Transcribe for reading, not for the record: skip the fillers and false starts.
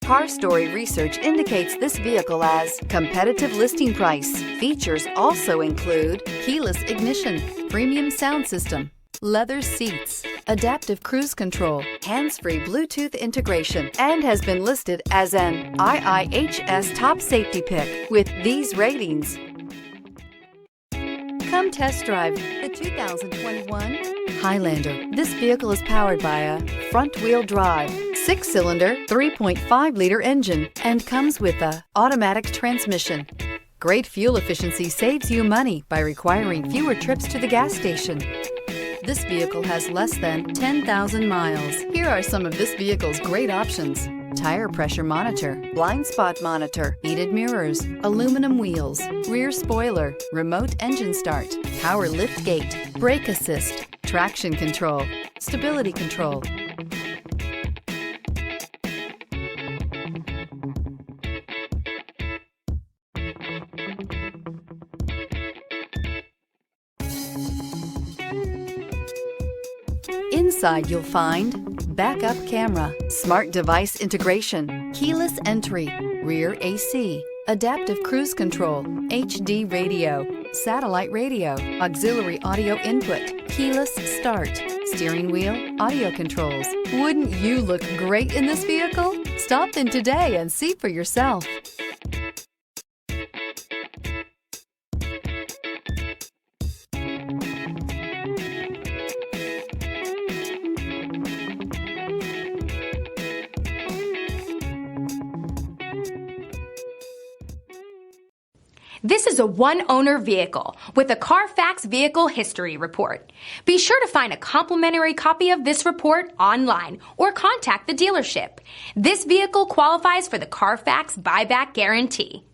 Car Story research indicates this vehicle as competitive listing price. Features also include keyless ignition, premium sound system, leather seats, adaptive cruise control, hands-free Bluetooth integration, and has been listed as an IIHS top safety pick with these ratings. Come test drive the 2021 Highlander. This vehicle is powered by a front-wheel drive, 6-cylinder, 3.5-liter engine and comes with a automatic transmission. Great fuel efficiency saves you money by requiring fewer trips to the gas station. This vehicle has less than 10,000 miles. Here are some of this vehicle's great options: tire pressure monitor, blind spot monitor, heated mirrors, aluminum wheels, rear spoiler, remote engine start, power lift gate, brake assist, traction control, stability control. Inside you'll find backup camera, smart device integration, keyless entry, rear AC, adaptive cruise control, HD radio, satellite radio, auxiliary audio input, keyless start, steering wheel audio controls. Wouldn't you look great in this vehicle? Stop in today and see for yourself. This is a one-owner vehicle with a Carfax Vehicle History Report. Be sure to find a complimentary copy of this report online or contact the dealership. This vehicle qualifies for the Carfax Buyback Guarantee.